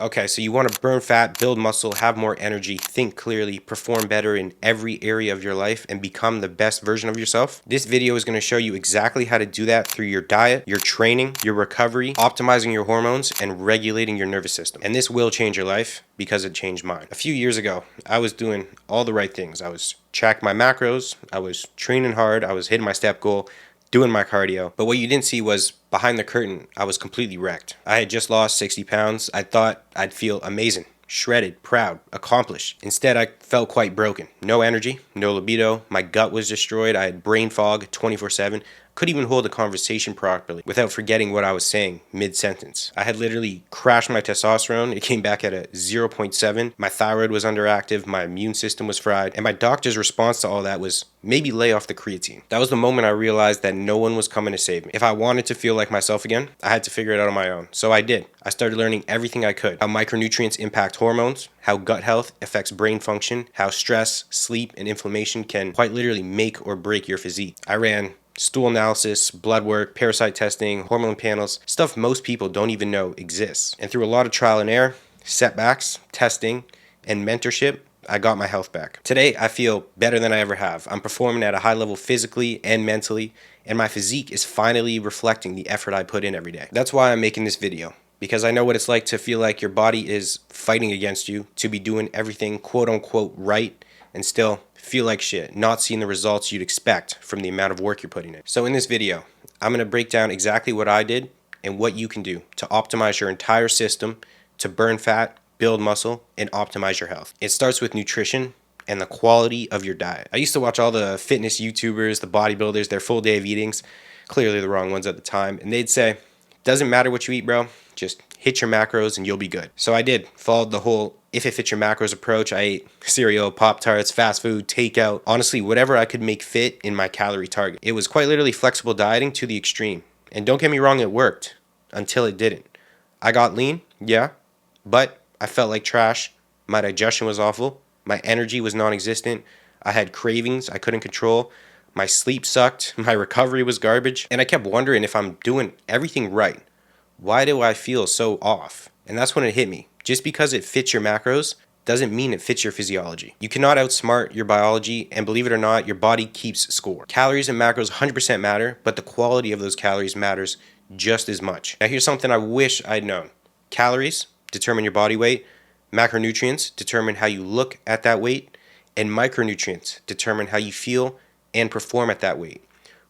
Okay, so you want to burn fat, build muscle, have more energy, think clearly, perform better in every area of your life, and become the best version of yourself. This video is going to show you exactly how to do that through your diet, your training, your recovery, optimizing your hormones, and regulating your nervous system. And this will change your life because it changed mine. A few years ago, I was doing all the right things. I was tracking my macros, I was training hard, I was hitting my step goal, doing my cardio. But what you didn't see was behind the curtain, I was completely wrecked. I had just lost 60 pounds. I thought I'd feel amazing, shredded, proud, accomplished. Instead, I felt quite broken. No energy, no libido. My gut was destroyed. I had brain fog 24/7. Couldn't even hold a conversation properly without forgetting what I was saying mid-sentence. I had literally crashed my testosterone. It came back at a 0.7. My thyroid was underactive, my immune system was fried, and my doctor's response to all that was maybe lay off the creatine. That was the moment I realized that no one was coming to save me. If I wanted to feel like myself again, I had to figure it out on my own. So I did. I started learning everything I could. How micronutrients impact hormones, how gut health affects brain function, how stress, sleep, and inflammation can quite literally make or break your physique. I ran stool analysis, blood work, parasite testing, hormone panels, stuff most people don't even know exists. And through a lot of trial and error, setbacks, testing, and mentorship, I got my health back. Today, I feel better than I ever have. I'm performing at a high level physically and mentally, and my physique is finally reflecting the effort I put in every day. That's why I'm making this video, because I know what it's like to feel like your body is fighting against you, to be doing everything quote unquote right, and still feel like shit, not seeing the results you'd expect from the amount of work you're putting in. So in this video, I'm going to break down exactly what I did and what you can do to optimize your entire system, to burn fat, build muscle, and optimize your health. It starts with nutrition and the quality of your diet. I used to watch all the fitness YouTubers, the bodybuilders, their full day of eatings, clearly the wrong ones at the time, and they'd say, doesn't matter what you eat, bro, just hit your macros and you'll be good. So I did, followed the whole if it fits your macros approach. I ate cereal, Pop-Tarts, fast food, takeout, honestly, whatever I could make fit in my calorie target. It was quite literally flexible dieting to the extreme. And don't get me wrong, it worked until it didn't. I got lean, yeah, but I felt like trash. My digestion was awful. My energy was non-existent. I had cravings I couldn't control. My sleep sucked. My recovery was garbage. And I kept wondering if I'm doing everything right, why do I feel so off? And that's when it hit me. Just because it fits your macros doesn't mean it fits your physiology. You cannot outsmart your biology, and believe it or not, your body keeps score. Calories and macros 100% matter, but the quality of those calories matters just as much. Now here's something I wish I'd known. Calories determine your body weight, macronutrients determine how you look at that weight, and micronutrients determine how you feel and perform at that weight,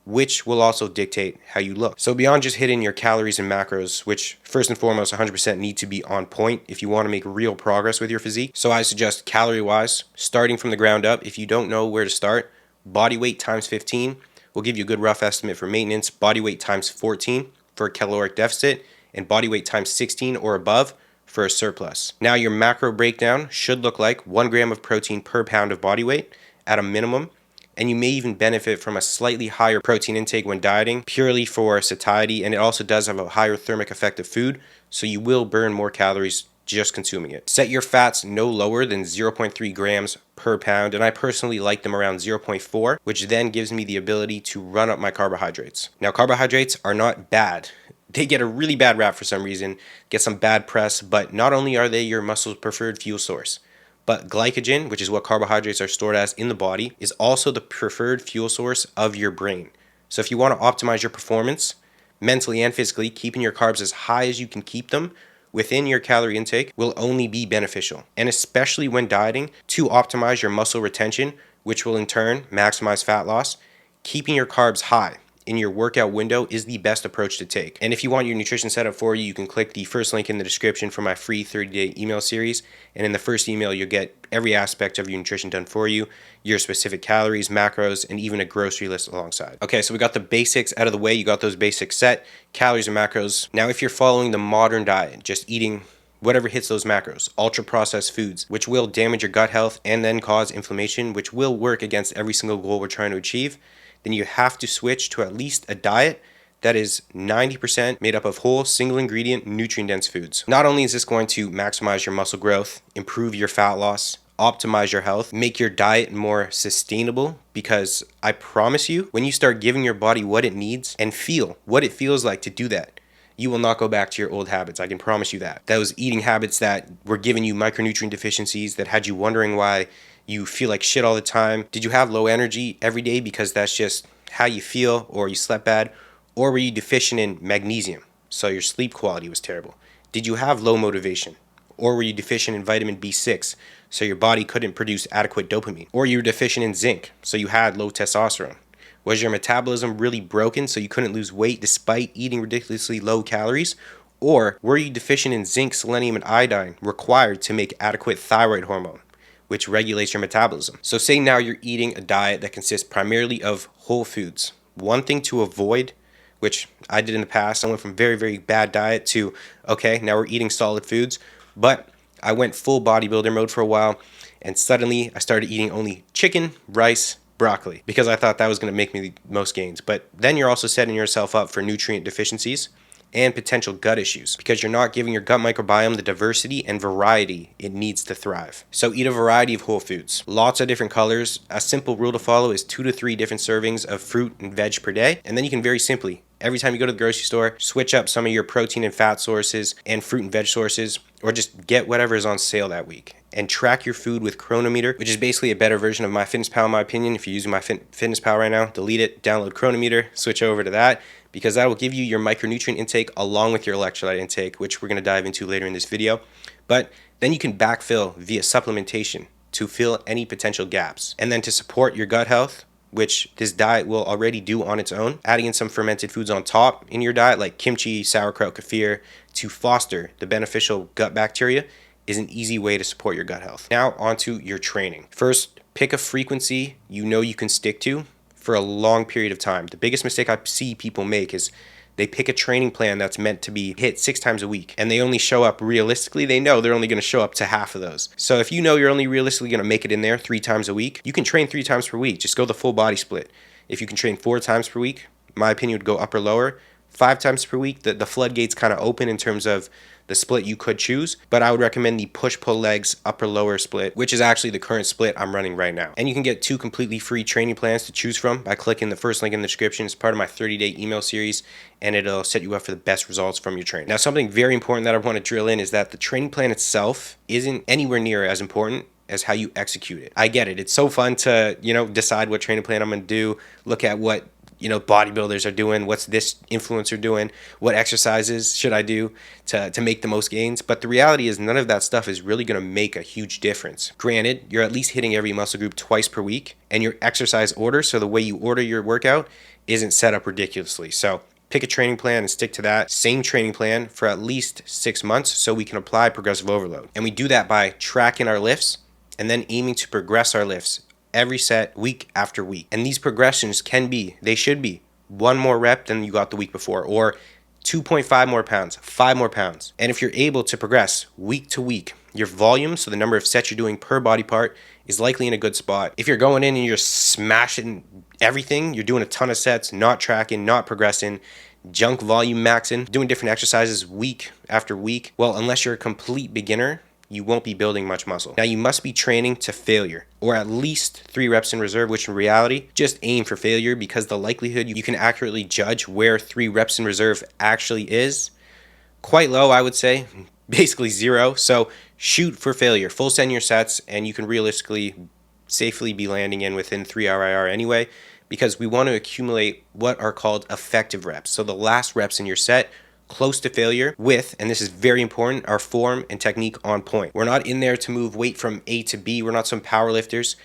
which will also dictate how you look. So beyond just hitting your calories and macros, which first and foremost 100% need to be on point if you want to make real progress with your physique. So I suggest calorie-wise, starting from the ground up. If you don't know where to start, body weight times 15 will give you a good rough estimate for maintenance, body weight times 14 for a caloric deficit, and body weight times 16 or above for a surplus. Now your macro breakdown should look like 1 gram of protein per pound of body weight at a minimum, and you may even benefit from a slightly higher protein intake when dieting, purely for satiety, and it also does have a higher thermic effect of food, so you will burn more calories just consuming it. Set your fats no lower than 0.3 grams per pound, and I personally like them around 0.4, which then gives me the ability to run up my carbohydrates. Now, carbohydrates are not bad. They get a really bad rap for some reason, get some bad press, but not only are they your muscle's preferred fuel source, but glycogen, which is what carbohydrates are stored as in the body, is also the preferred fuel source of your brain. So if you want to optimize your performance, mentally and physically, keeping your carbs as high as you can keep them within your calorie intake will only be beneficial. And especially when dieting, to optimize your muscle retention, which will in turn maximize fat loss, keeping your carbs high in your workout window is the best approach to take. And if you want your nutrition set up for you, you can click the first link in the description for my free 30-day email series. And in the first email, you'll get every aspect of your nutrition done for you, your specific calories, macros, and even a grocery list alongside. Okay, so we got the basics out of the way. You got those basics set, calories and macros. Now, if you're following the modern diet, just eating whatever hits those macros, ultra-processed foods, which will damage your gut health and then cause inflammation, which will work against every single goal we're trying to achieve, then you have to switch to at least a diet that is 90% made up of whole, single ingredient, nutrient-dense foods. Not only is this going to maximize your muscle growth, improve your fat loss, optimize your health, make your diet more sustainable, because I promise you, when you start giving your body what it needs and feel what it feels like to do that, you will not go back to your old habits. I can promise you that. Those eating habits that were giving you micronutrient deficiencies, that had you wondering why you feel like shit all the time. Did you have low energy every day because that's just how you feel, or you slept bad? Or were you deficient in magnesium, so your sleep quality was terrible? Did you have low motivation? Or were you deficient in vitamin B6, so your body couldn't produce adequate dopamine? Or you were deficient in zinc, so you had low testosterone? Was your metabolism really broken so you couldn't lose weight despite eating ridiculously low calories? Or were you deficient in zinc, selenium, and iodine required to make adequate thyroid hormone, which regulates your metabolism? So say now you're eating a diet that consists primarily of whole foods. One thing to avoid, which I did in the past, I went from very, very bad diet to, okay, now we're eating solid foods. But I went full bodybuilder mode for a while, and suddenly I started eating only chicken, rice, broccoli, because I thought that was going to make me the most gains. But then you're also setting yourself up for nutrient deficiencies and potential gut issues, because you're not giving your gut microbiome the diversity and variety it needs to thrive. So eat a variety of whole foods, lots of different colors. A simple rule to follow is 2 to 3 different servings of fruit and veg per day. And then you can very simply, every time you go to the grocery store, switch up some of your protein and fat sources and fruit and veg sources, or just get whatever is on sale that week. And track your food with Chronometer, which is basically a better version of MyFitnessPal in my opinion. If you're using MyFitnessPal right now, delete it, download Chronometer, switch over to that, because that will give you your micronutrient intake along with your electrolyte intake, which we're going to dive into later in this video. But then you can backfill via supplementation to fill any potential gaps. And then to support your gut health, which this diet will already do on its own, adding in some fermented foods on top in your diet like kimchi, sauerkraut, kefir, to foster the beneficial gut bacteria is an easy way to support your gut health. Now onto your training. First, pick a frequency you know you can stick to for a long period of time. The biggest mistake I see people make is they pick a training plan that's meant to be hit 6 times a week, and they only show up realistically. They know they're only going to show up to half of those. So if you know you're only realistically going to make it in there 3 times a week, you can train 3 times per week. Just go the full body split. If you can train 4 times per week, my opinion would go upper lower. 5 times per week, the floodgates kind of open in terms of the split you could choose, but I would recommend the push-pull legs upper lower split, which is actually the current split I'm running right now. And you can get 2 completely free training plans to choose from by clicking the first link in the description. It's part of my 30-day email series, and it'll set you up for the best results from your training. Now, something very important that I want to drill in is that the training plan itself isn't anywhere near as important as how you execute it. I get it. It's so fun to, decide what training plan I'm going to do, look at what bodybuilders are doing, what's this influencer doing, what exercises should I do to make the most gains. But the reality is none of that stuff is really going to make a huge difference. Granted, you're at least hitting every muscle group twice per week, and your exercise order, so the way you order your workout, isn't set up ridiculously. So pick a training plan and stick to that same training plan for at least 6 months so we can apply progressive overload. And we do that by tracking our lifts and then aiming to progress our lifts every set, week after week. And these progressions they should be 1 more rep than you got the week before, or 2.5 more pounds, 5 more pounds. And if you're able to progress week to week, your volume, so the number of sets you're doing per body part, is likely in a good spot. If you're going in and you're smashing everything, you're doing a ton of sets, not tracking, not progressing, junk volume maxing, doing different exercises week after week, well, unless you're a complete beginner, you won't be building much muscle. Now, you must be training to failure, or at least 3 reps in reserve, which in reality, just aim for failure, because the likelihood you can accurately judge where 3 reps in reserve actually is quite low, I would say, basically 0. So shoot for failure, full send your sets, and you can realistically safely be landing in within 3 RIR anyway, because we want to accumulate what are called effective reps. So the last reps in your set close to failure with, and this is very important, our form and technique on point. We're not in there to move weight from A to B. We're not some power lifters.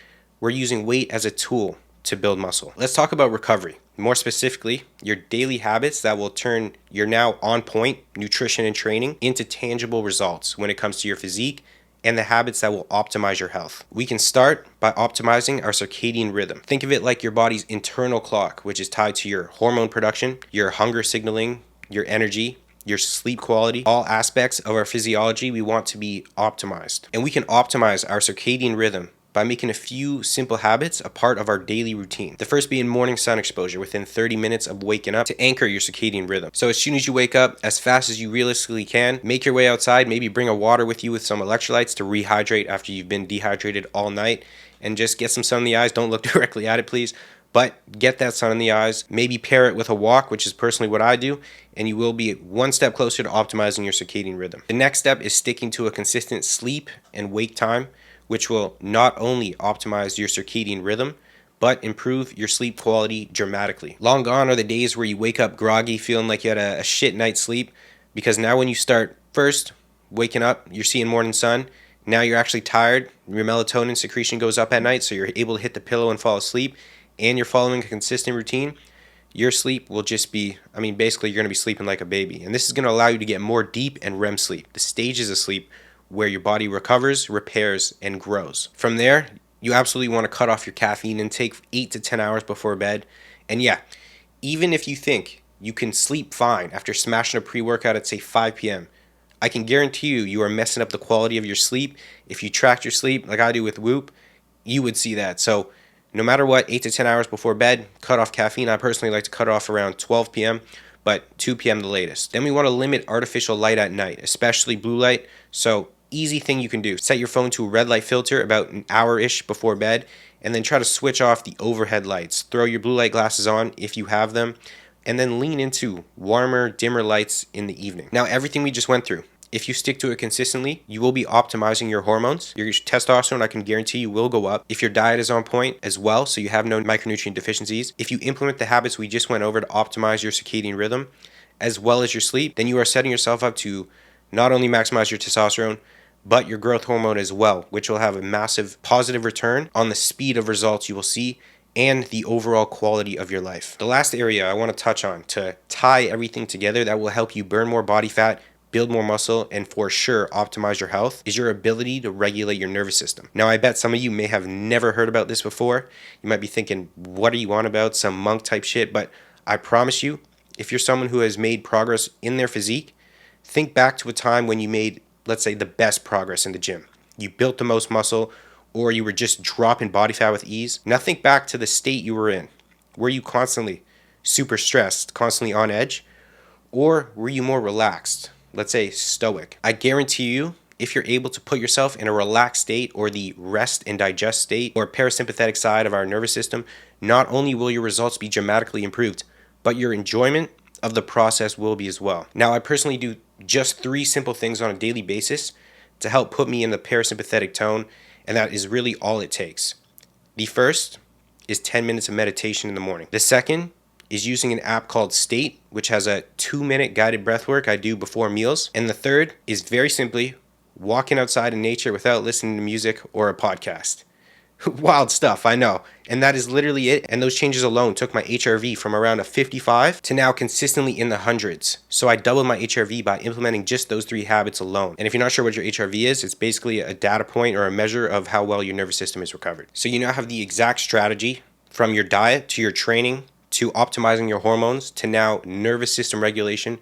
We're using weight as a tool to build muscle. Let's talk about recovery. More specifically, your daily habits that will turn your now on point nutrition and training into tangible results when it comes to your physique, and the habits that will optimize your health. We can start by optimizing our circadian rhythm. Think of it like your body's internal clock, which is tied to your hormone production, your hunger signaling, your energy, your sleep quality, all aspects of our physiology we want to be optimized. And we can optimize our circadian rhythm by making a few simple habits a part of our daily routine. The first being morning sun exposure within 30 minutes of waking up to anchor your circadian rhythm. So as soon as you wake up, as fast as you realistically can, make your way outside, maybe bring a water with you with some electrolytes to rehydrate after you've been dehydrated all night, and just get some sun in the eyes. Don't look directly at it, please. but get that sun in the eyes. Maybe pair it with a walk, which is personally what I do, and you will be one step closer to optimizing your circadian rhythm. The next step is sticking to a consistent sleep and wake time, which will not only optimize your circadian rhythm, but improve your sleep quality dramatically. Long gone are the days where you wake up groggy feeling like you had a shit night's sleep, because now when you start first waking up, you're seeing morning sun. Now you're actually tired. Your melatonin secretion goes up at night, so you're able to hit the pillow and fall asleep, and you're following a consistent routine. Your sleep will just be, basically you're going to be sleeping like a baby. And this is going to allow you to get more deep and REM sleep, the stages of sleep where your body recovers, repairs, and grows. From there, you absolutely want to cut off your caffeine intake 8 to 10 hours before bed. And yeah, even if you think you can sleep fine after smashing a pre-workout at say 5 p.m., I can guarantee you are messing up the quality of your sleep. If you tracked your sleep like I do with Whoop, you would see that. So no matter what, 8 to 10 hours before bed, cut off caffeine. I personally like to cut off around 12 p.m., but 2 p.m. the latest. Then we want to limit artificial light at night, especially blue light. So easy thing you can do, set your phone to a red light filter about an hour-ish before bed, and then try to switch off the overhead lights. Throw your blue light glasses on if you have them, and then lean into warmer, dimmer lights in the evening. Now, everything we just went through, if you stick to it consistently, you will be optimizing your hormones. Your testosterone, I can guarantee you, will go up if your diet is on point as well, so you have no micronutrient deficiencies. If you implement the habits we just went over to optimize your circadian rhythm, as well as your sleep, then you are setting yourself up to not only maximize your testosterone, but your growth hormone as well, which will have a massive positive return on the speed of results you will see and the overall quality of your life. The last area I want to touch on to tie everything together that will help you burn more body fat, build more muscle, and for sure optimize your health is your ability to regulate your nervous system. Now, I bet some of you may have never heard about this before. You might be thinking, what are you on about? Some monk type shit. But I promise you, if you're someone who has made progress in their physique, think back to a time when you made, let's say, the best progress in the gym. You built the most muscle, or you were just dropping body fat with ease. Now think back to the state you were in. Were you constantly super stressed, constantly on edge? Or were you more relaxed? Let's say stoic. I guarantee you, if you're able to put yourself in a relaxed state, or the rest and digest state, or parasympathetic side of our nervous system, not only will your results be dramatically improved, but your enjoyment of the process will be as well. Now, I personally do just 3 simple things on a daily basis to help put me in the parasympathetic tone, and that is really all it takes. The first is 10 minutes of meditation in the morning. The second is using an app called State, which has a 2-minute guided breath work I do before meals. And the third is very simply walking outside in nature without listening to music or a podcast. Wild stuff, I know. And that is literally it. And those changes alone took my HRV from around a 55 to now consistently in the hundreds. So I doubled my HRV by implementing just those 3 habits alone. And if you're not sure what your HRV is, it's basically a data point or a measure of how well your nervous system is recovered. So you now have the exact strategy from your diet to your training to optimizing your hormones to now nervous system regulation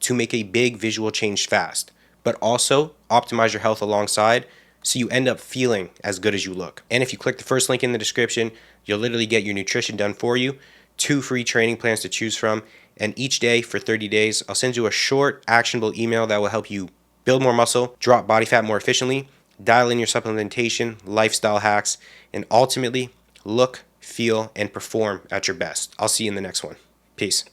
to make a big visual change fast, but also optimize your health alongside, so you end up feeling as good as you look. And if you click the first link in the description, you'll literally get your nutrition done for you, 2 free training plans to choose from, and each day for 30 days, I'll send you a short, actionable email that will help you build more muscle, drop body fat more efficiently, dial in your supplementation, lifestyle hacks, and ultimately look, feel, and perform at your best. I'll see you in the next one. Peace.